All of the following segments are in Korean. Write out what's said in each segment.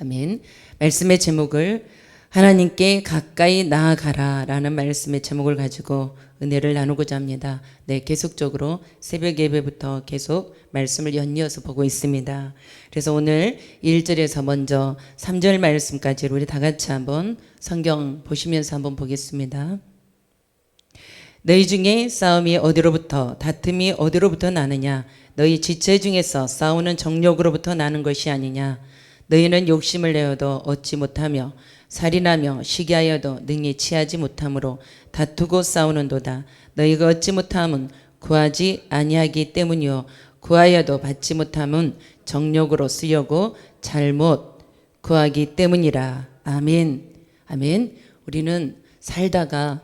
아멘. 말씀의 제목을 하나님께 가까이 나아가라 라는 말씀의 제목을 가지고 은혜를 나누고자 합니다. 네, 계속적으로 새벽 예배부터 계속 말씀을 연이어서 보고 있습니다. 그래서 오늘 1절에서 먼저 3절 말씀까지 우리 다 같이 한번 성경 보시면서 한번 보겠습니다. 너희 중에 싸움이 어디로부터 다툼이 어디로부터 나느냐? 너희 지체 중에서 싸우는 정욕으로부터 나는 것이 아니냐? 너희는 욕심을 내어도 얻지 못하며 살인하며 시기하여도 능히 취하지 못하므로 다투고 싸우는도다. 너희가 얻지 못함은 구하지 아니하기 때문이요 구하여도 받지 못함은 정욕으로 쓰려고 잘못 구하기 때문이라. 아멘. 아멘. 우리는 살다가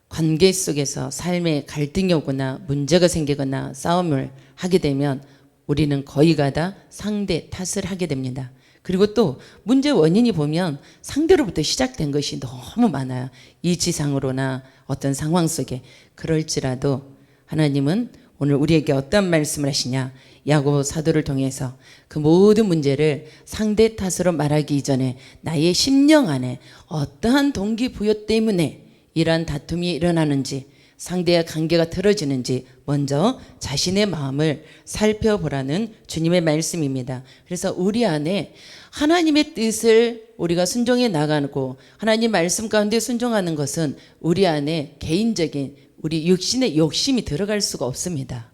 관계 속에서 삶에 갈등이 오거나 문제가 생기거나 싸움을 하게 되면 우리는 거의가 다 상대 탓을 하게 됩니다. 그리고 또 문제 원인이 보면 상대로부터 시작된 것이 너무 많아요. 이치상으로나 어떤 상황 속에. 그럴지라도 하나님은 오늘 우리에게 어떤 말씀을 하시냐? 야고보 사도를 통해서 그 모든 문제를 상대 탓으로 말하기 이전에 나의 심령 안에 어떠한 동기부여 때문에 이러한 다툼이 일어나는지 상대와 관계가 틀어지는지 먼저 자신의 마음을 살펴보라는 주님의 말씀입니다. 그래서 우리 안에 하나님의 뜻을 우리가 순종해 나가고 하나님 말씀 가운데 순종하는 것은 우리 안에 개인적인 우리 육신의 욕심이 들어갈 수가 없습니다.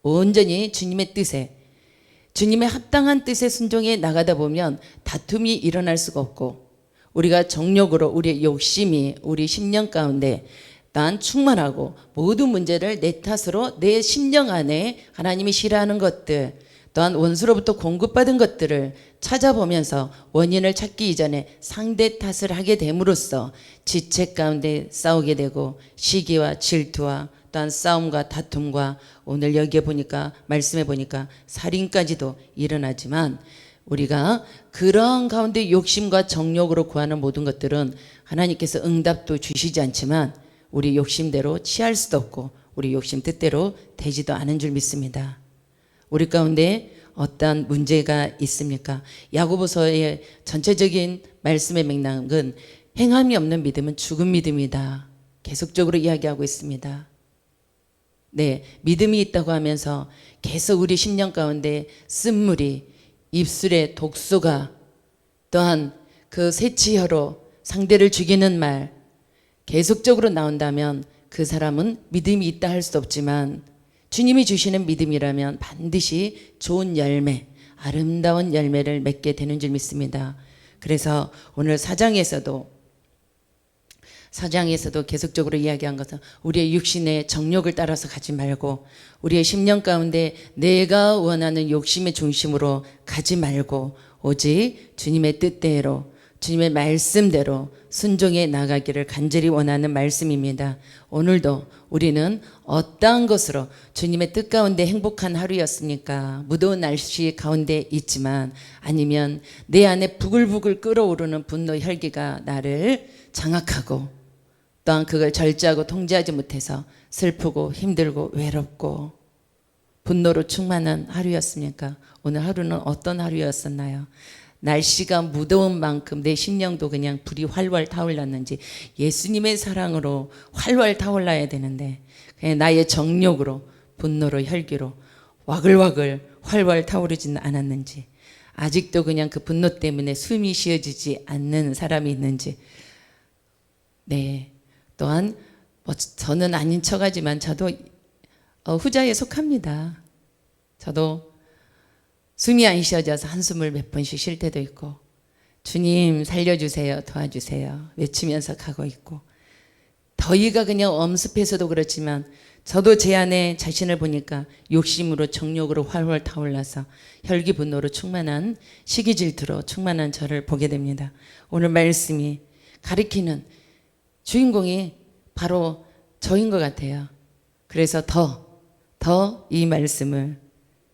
온전히 주님의 뜻에 주님의 합당한 뜻에 순종해 나가다 보면 다툼이 일어날 수가 없고 우리가 정욕으로 우리의 욕심이 우리 심령 가운데 난 충만하고 모든 문제를 내 탓으로 내 심령 안에 하나님이 싫어하는 것들 또한 원수로부터 공급받은 것들을 찾아보면서 원인을 찾기 이전에 상대 탓을 하게 됨으로써 지체 가운데 싸우게 되고 시기와 질투와 또한 싸움과 다툼과 오늘 여기에 보니까 말씀해 보니까 살인까지도 일어나지만 우리가 그런 가운데 욕심과 정욕으로 구하는 모든 것들은 하나님께서 응답도 주시지 않지만 우리 욕심대로 취할 수도 없고 우리 욕심 뜻대로 되지도 않은 줄 믿습니다. 우리 가운데 어떤 문제가 있습니까? 야고보서의 전체적인 말씀의 맥락은 행함이 없는 믿음은 죽은 믿음이다. 계속적으로 이야기하고 있습니다. 네, 믿음이 있다고 하면서 계속 우리 심령 가운데 쓴물이 입술에 독소가 또한 그 새치혀로 상대를 죽이는 말 계속적으로 나온다면 그 사람은 믿음이 있다 할 수 없지만 주님이 주시는 믿음이라면 반드시 좋은 열매, 아름다운 열매를 맺게 되는 줄 믿습니다. 그래서 오늘 사장에서도 계속적으로 이야기한 것은 우리의 육신의 정욕을 따라서 가지 말고 우리의 심령 가운데 내가 원하는 욕심의 중심으로 가지 말고 오직 주님의 뜻대로 주님의 말씀대로 순종해 나가기를 간절히 원하는 말씀입니다. 오늘도 우리는 어떠한 것으로 주님의 뜻 가운데 행복한 하루였습니까? 무더운 날씨 가운데 있지만 아니면 내 안에 부글부글 끓어오르는 분노 혈기가 나를 장악하고 또한 그걸 절제하고 통제하지 못해서 슬프고 힘들고 외롭고 분노로 충만한 하루였습니까? 오늘 하루는 어떤 하루였었나요? 날씨가 무더운 만큼 내 심령도 그냥 불이 활활 타올랐는지 예수님의 사랑으로 활활 타올라야 되는데 그냥 나의 정욕으로 분노로 혈기로 와글와글 활활 타오르지는 않았는지 아직도 그냥 그 분노 때문에 숨이 쉬어지지 않는 사람이 있는지 네 또한 저는 아닌 척하지만 저도 후자에 속합니다. 저도 숨이 안 쉬어져서 한숨을 몇 번씩 쉴 때도 있고 주님 살려주세요 도와주세요 외치면서 가고 있고 더위가 그냥 엄습해서도 그렇지만 저도 제 안에 자신을 보니까 욕심으로 정욕으로 활활 타올라서 혈기 분노로 충만한 시기 질투로 충만한 저를 보게 됩니다. 오늘 말씀이 가리키는 주인공이 바로 저인 것 같아요. 그래서 더 이 말씀을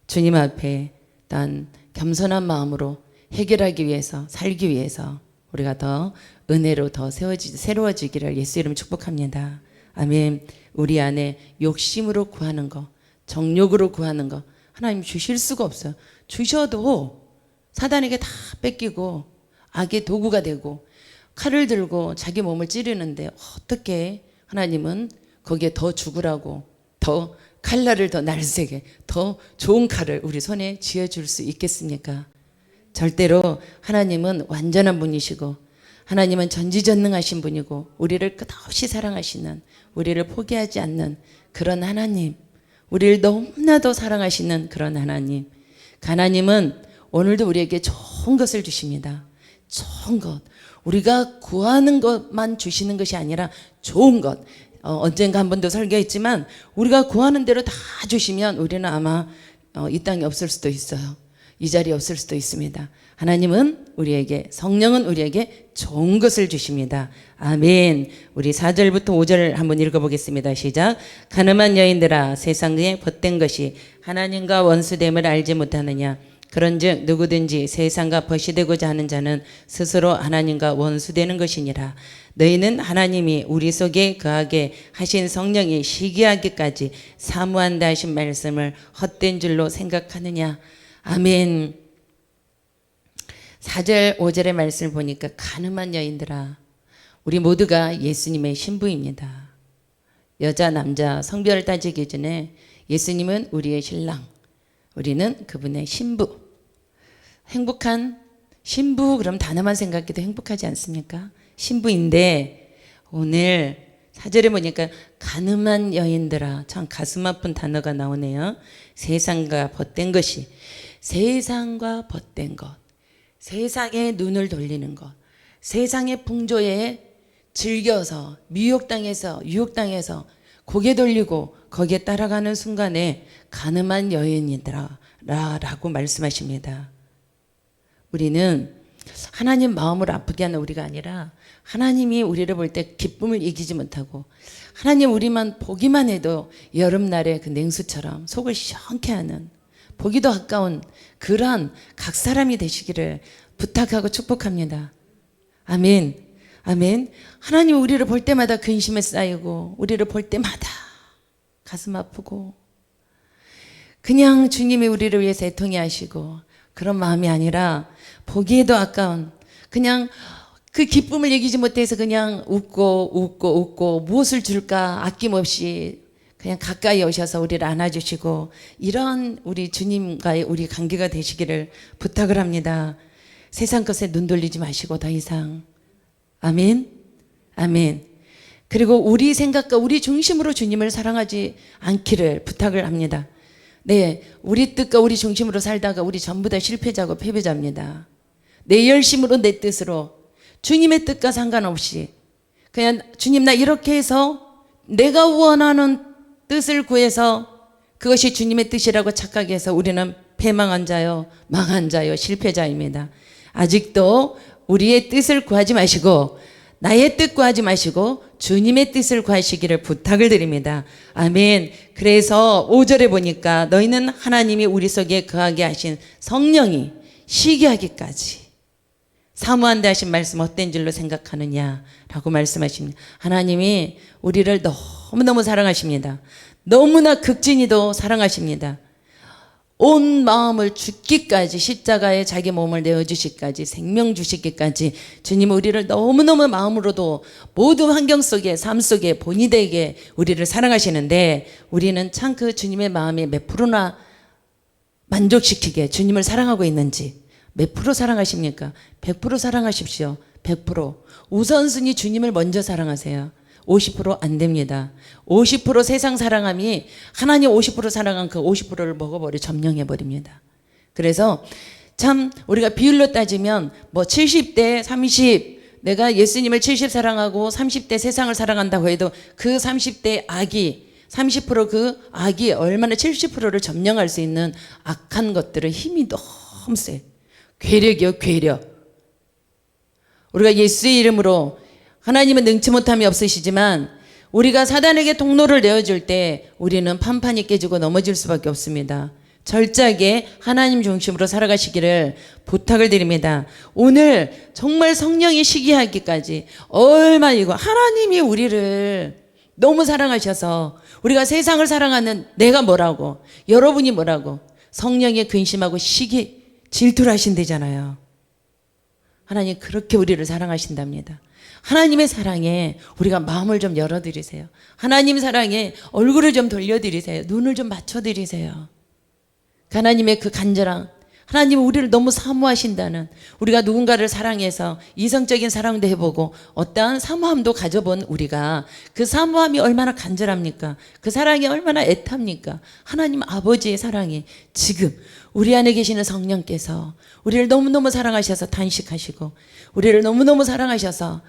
주님 앞에 단 겸손한 마음으로 해결하기 위해서 살기 위해서 우리가 더 은혜로 더 새로워지기를 예수 이름 축복합니다. 아멘. 우리 안에 욕심으로 구하는 거 정욕으로 구하는 거 하나님 주실 수가 없어요. 주셔도 사단에게 다 뺏기고 악의 도구가 되고 칼을 들고 자기 몸을 찌르는데 어떻게 하나님은 거기에 더 죽으라고 더 칼날을 더 날쌔게 더 좋은 칼을 우리 손에 쥐어줄 수 있겠습니까? 절대로 하나님은 완전한 분이시고 하나님은 전지전능하신 분이고 우리를 끝없이 사랑하시는, 우리를 포기하지 않는 그런 하나님, 우리를 너무나도 사랑하시는 그런 하나님. 하나님은 오늘도 우리에게 좋은 것을 주십니다. 좋은 것. 우리가 구하는 것만 주시는 것이 아니라 좋은 것. 언젠가 한 번도 설교했지만 우리가 구하는 대로 다 주시면 우리는 아마 이 땅에 없을 수도 있어요. 이 자리에 없을 수도 있습니다. 하나님은 우리에게, 성령은 우리에게 좋은 것을 주십니다. 아멘. 우리 4절부터 5절 한번 읽어보겠습니다. 시작. 가늠한 여인들아, 세상에 벗된 것이 하나님과 원수됨을 알지 못하느냐. 그런즉 누구든지 세상과 벗이 되고자 하는 자는 스스로 하나님과 원수되는 것이니라. 너희는 하나님이 우리 속에 거하게 하신 성령이 시기하기까지 사무한다 하신 말씀을 헛된 줄로 생각하느냐. 아멘. 4절 5절의 말씀을 보니까 가늠한 여인들아, 우리 모두가 예수님의 신부입니다. 여자 남자 성별을 따지기 전에 예수님은 우리의 신랑, 우리는 그분의 신부. 행복한 신부, 그럼 단어만 생각해도 행복하지 않습니까? 신부인데 오늘 4절에 보니까 가늠한 여인들아, 참 가슴 아픈 단어가 나오네요. 세상과 벗된 것이, 세상과 벗된 것, 세상에 눈을 돌리는 것, 세상의 풍조에 즐겨서 미혹당해서 유혹당해서 고개 돌리고 거기에 따라가는 순간에 가늠한 여인이더라 라고 말씀하십니다. 우리는 하나님 마음을 아프게 하는 우리가 아니라 하나님이 우리를 볼 때 기쁨을 이기지 못하고 하나님 우리만 보기만 해도 여름날의 그 냉수처럼 속을 시원케 하는, 보기도 아까운 그러한 각 사람이 되시기를 부탁하고 축복합니다. 아멘. 아멘. 하나님 우리를 볼 때마다 근심에 쌓이고 우리를 볼 때마다 가슴 아프고 그냥 주님이 우리를 위해서 애통해 하시고 그런 마음이 아니라 보기에도 아까운, 그냥 그 기쁨을 이기지 못해서 그냥 웃고 무엇을 줄까 아낌없이 그냥 가까이 오셔서 우리를 안아주시고 이런 우리 주님과의 우리 관계가 되시기를 부탁을 합니다. 세상 것에 눈 돌리지 마시고 더 이상. 아멘. 아멘. 그리고 우리 생각과 우리 중심으로 주님을 사랑하지 않기를 부탁을 합니다. 네, 우리 뜻과 우리 중심으로 살다가 우리 전부 다 실패자고 패배자입니다. 내 열심으로 내 뜻으로 주님의 뜻과 상관없이 그냥 주님 나 이렇게 해서 내가 원하는 뜻을 구해서 그것이 주님의 뜻이라고 착각해서 우리는 패망한 자요, 망한 자요, 실패자입니다. 아직도 우리의 뜻을 구하지 마시고 나의 뜻 구하지 마시고 주님의 뜻을 구하시기를 부탁을 드립니다. 아멘. 그래서 5절에 보니까 너희는 하나님이 우리 속에 거하게 하신 성령이 시기하기까지 사모한다 하신 말씀 헛된 줄로 생각하느냐라고 말씀하십니다. 하나님이 우리를 너무너무 사랑하십니다. 너무나 극진히도 사랑하십니다. 온 마음을 죽기까지 십자가에 자기 몸을 내어주시기까지 생명 주시기까지 주님은 우리를 너무너무 마음으로도 모든 환경 속에 삶 속에 본이 되게 우리를 사랑하시는데 우리는 참 그 주님의 마음에 몇 프로나 만족시키게 주님을 사랑하고 있는지, 몇 프로 사랑하십니까? 100% 사랑하십시오. 100%. 우선순위 주님을 먼저 사랑하세요. 50% 안 됩니다. 50% 세상 사랑함이 하나님 50% 사랑한 그 50%를 먹어버려 점령해버립니다. 그래서 참 우리가 비율로 따지면 뭐 70대 30 내가 예수님을 70 사랑하고 30대 세상을 사랑한다고 해도 그 30대 악이 30% 악이 얼마나 70%를 점령할 수 있는 악한 것들은 힘이 너무 세. 괴력이요, 괴력. 우리가 예수의 이름으로, 하나님은 능치 못함이 없으시지만 우리가 사단에게 통로를 내어줄 때 우리는 판판이 깨지고 넘어질 수밖에 없습니다. 절제하게 하나님 중심으로 살아가시기를 부탁을 드립니다. 오늘 정말 성령이 시기하기까지 얼마이고 하나님이 우리를 너무 사랑하셔서 우리가 세상을 사랑하는 내가 뭐라고, 여러분이 뭐라고 성령에 근심하고 질투를 하신대잖아요. 하나님 그렇게 우리를 사랑하신답니다. 하나님의 사랑에 우리가 마음을 좀 열어드리세요. 하나님 사랑에 얼굴을 좀 돌려드리세요. 눈을 좀 맞춰드리세요. 하나님의 그 간절함, 하나님은 우리를 너무 사모하신다는, 우리가 누군가를 사랑해서 이성적인 사랑도 해보고 어떠한 사모함도 가져본 우리가 그 사모함이 얼마나 간절합니까? 그 사랑이 얼마나 애탑니까? 하나님 아버지의 사랑이 지금 우리 안에 계시는 성령께서 우리를 너무너무 사랑하셔서 탄식하시고, 우리를 너무너무 사랑하셔서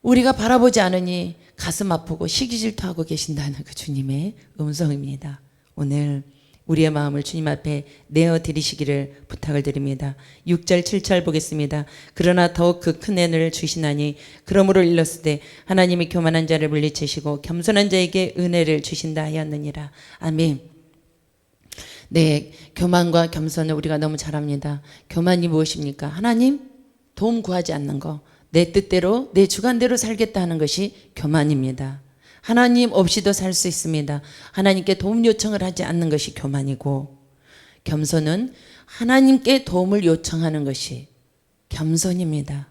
우리가 바라보지 않으니 가슴 아프고 시기질투하고 계신다는 그 주님의 음성입니다. 오늘 우리의 마음을 주님 앞에 내어드리시기를 부탁을 드립니다. 6절 7절 보겠습니다. 그러나 더욱 그 큰 은혜를 주시나니 그러므로 일렀을 때 하나님이 교만한 자를 물리치시고 겸손한 자에게 은혜를 주신다 하였느니라. 아멘. 네, 교만과 겸손을 우리가 너무 잘합니다. 교만이 무엇입니까? 하나님 도움 구하지 않는 거, 내 뜻대로 내 주관대로 살겠다 하는 것이 교만입니다. 하나님 없이도 살 수 있습니다. 하나님께 도움 요청을 하지 않는 것이 교만이고, 겸손은 하나님께 도움을 요청하는 것이 겸손입니다.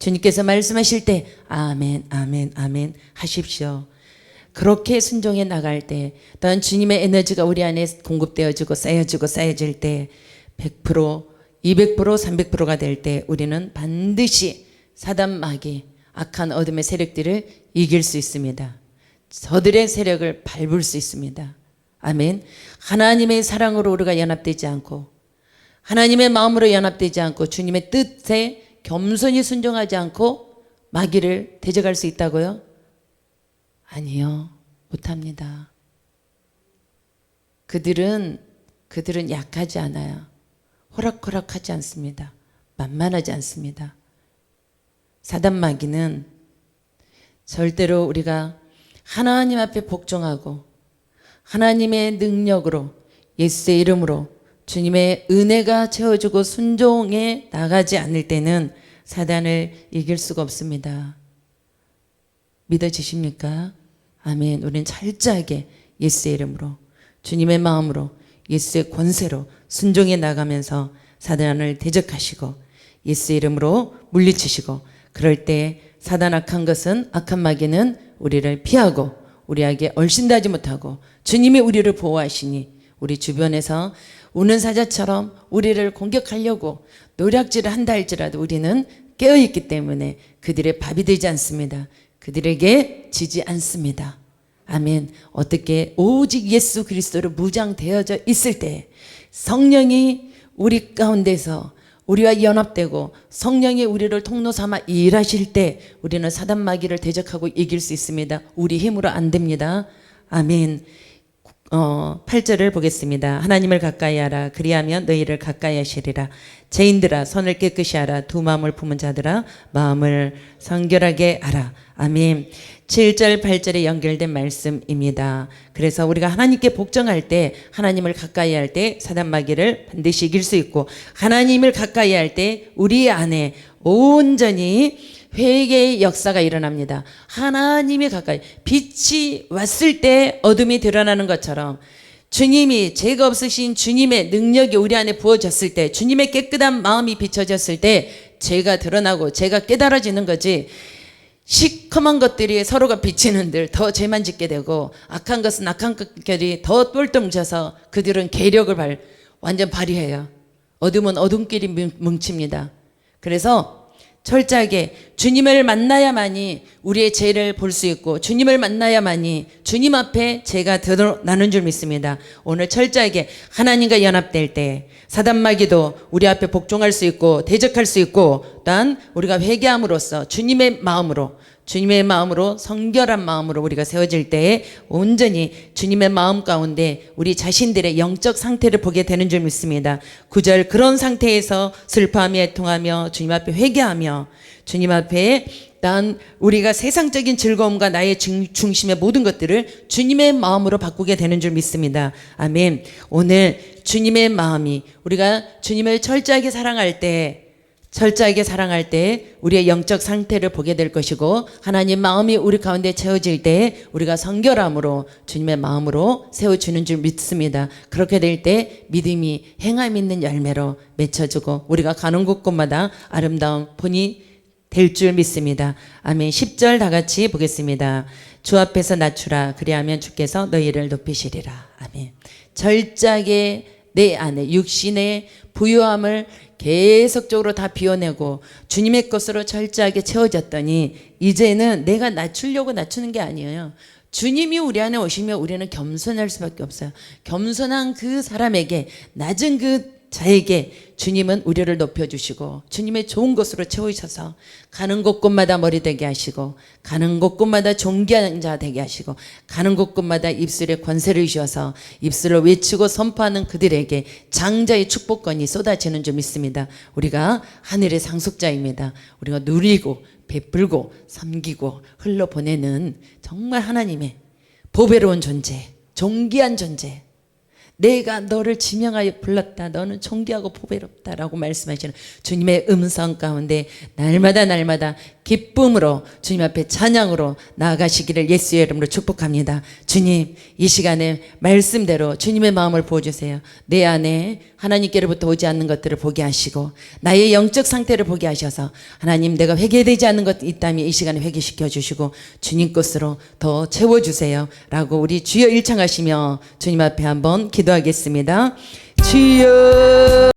주님께서 말씀하실 때 아멘 아멘 아멘 하십시오. 그렇게 순종해 나갈 때, 또한 주님의 에너지가 우리 안에 공급되어지고 쌓여질 때 100%, 200%, 300%가 될 때 우리는 반드시 사단 마귀, 악한 어둠의 세력들을 이길 수 있습니다. 저들의 세력을 밟을 수 있습니다. 아멘. 하나님의 사랑으로 우리가 연합되지 않고, 하나님의 마음으로 연합되지 않고, 주님의 뜻에 겸손히 순종하지 않고 마귀를 대적할 수 있다고요? 아니요, 못합니다. 그들은 약하지 않아요. 호락호락하지 않습니다. 만만하지 않습니다. 사단 마귀는 절대로 우리가 하나님 앞에 복종하고 하나님의 능력으로, 예수의 이름으로 주님의 은혜가 채워주고 순종해 나가지 않을 때는 사단을 이길 수가 없습니다. 믿어지십니까? 아멘. 우리는 철저하게 예수의 이름으로, 주님의 마음으로, 예수의 권세로 순종해 나가면서 사단을 대적하시고 예수의 이름으로 물리치시고, 그럴 때 사단 악한 것은, 악한 마귀는 우리를 피하고 우리에게 얼씬하지 못하고 주님이 우리를 보호하시니, 우리 주변에서 우는 사자처럼 우리를 공격하려고 노략질을 한다 할지라도 우리는 깨어있기 때문에 그들의 밥이 되지 않습니다. 그들에게 지지 않습니다. 아멘. 어떻게? 오직 예수 그리스도로 무장되어져 있을 때 성령이 우리 가운데서 우리와 연합되고 성령이 우리를 통로 삼아 일하실 때 우리는 사단 마귀를 대적하고 이길 수 있습니다. 우리 힘으로 안 됩니다. 아멘. 8절을 보겠습니다. 하나님을 가까이 하라. 그리하면 너희를 가까이 하시리라. 죄인들아 손을 깨끗이 하라. 두 마음을 품은 자들아 마음을 성결하게 하라. 아멘. 7절 8절에 연결된 말씀입니다. 그래서 우리가 하나님께 복종할 때, 하나님을 가까이 할 때 사단 마귀를 반드시 이길 수 있고, 하나님을 가까이 할 때 우리 안에 온전히 회개의 역사가 일어납니다. 하나님이 가까이, 빛이 왔을 때 어둠이 드러나는 것처럼 주님이, 죄가 없으신 주님의 능력이 우리 안에 부어졌을 때, 주님의 깨끗한 마음이 비춰졌을 때 죄가 드러나고 죄가 깨달아지는 거지, 시커먼 것들이 서로가 비치는들 더 죄만 짓게 되고, 악한 것은 악한 것들이 더 똘똘 뭉쳐서 그들은 계력을 완전 발휘해요. 어둠은 어둠끼리 뭉칩니다. 그래서 철저하게 주님을 만나야만이 우리의 죄를 볼 수 있고, 주님을 만나야만이 주님 앞에 죄가 드러나는 줄 믿습니다. 오늘 철저하게 하나님과 연합될 때 사단 마귀도 우리 앞에 복종할 수 있고 대적할 수 있고, 또한 우리가 회개함으로써 주님의 마음으로 성결한 마음으로 우리가 세워질 때에 온전히 주님의 마음 가운데 우리 자신들의 영적 상태를 보게 되는 줄 믿습니다. 9절, 그런 상태에서 슬퍼하며 애통하며 주님 앞에 회개하며, 주님 앞에 난 우리가 세상적인 즐거움과 나의 중심의 모든 것들을 주님의 마음으로 바꾸게 되는 줄 믿습니다. 아멘. 오늘 주님의 마음이, 우리가 주님을 철저하게 사랑할 때 철저하게 사랑할 때 우리의 영적 상태를 보게 될 것이고 하나님 마음이 우리 가운데 채워질 때 우리가 성결함으로 주님의 마음으로 세워주는 줄 믿습니다. 그렇게 될 때 믿음이 행함 있는 열매로 맺혀지고 우리가 가는 곳곳마다 아름다운 본이 될 줄 믿습니다. 아멘. 10절 다 같이 보겠습니다. 주 앞에서 낮추라. 그리하면 주께서 너희를 높이시리라. 아멘. 절작에 내 안에 육신의 부유함을 계속적으로 다 비워내고 주님의 것으로 철저하게 채워졌더니 이제는 내가 낮추려고 낮추는 게 아니에요. 주님이 우리 안에 오시면 우리는 겸손할 수밖에 없어요. 겸손한 그 사람에게, 낮은 그 자에게 주님은 우리를 높여주시고 주님의 좋은 것으로 채우셔서 가는 곳곳마다 머리 되게 하시고 가는 곳곳마다 존귀한 자 되게 하시고 가는 곳곳마다 입술에 권세를 주셔서 입술을 외치고 선포하는 그들에게 장자의 축복권이 쏟아지는 줄 믿습니다. 우리가 하늘의 상속자입니다. 우리가 누리고 베풀고 섬기고 흘러보내는 정말 하나님의 보배로운 존재, 존귀한 존재. 내가 너를 지명하여 불렀다. 너는 존귀하고 보배롭다라고 말씀하시는 주님의 음성 가운데 날마다 기쁨으로 주님 앞에 찬양으로 나아가시기를 예수의 이름으로 축복합니다. 주님, 이 시간에 말씀대로 주님의 마음을 부어주세요. 내 안에 하나님께로부터 오지 않는 것들을 보게 하시고 나의 영적 상태를 보게 하셔서 하나님, 내가 회개되지 않는 것이 있다면 이 시간에 회개시켜 주시고 주님 것으로 더 채워주세요 라고 우리 주여 일창하시며 주님 앞에 한번 기도하겠습니다. 주여.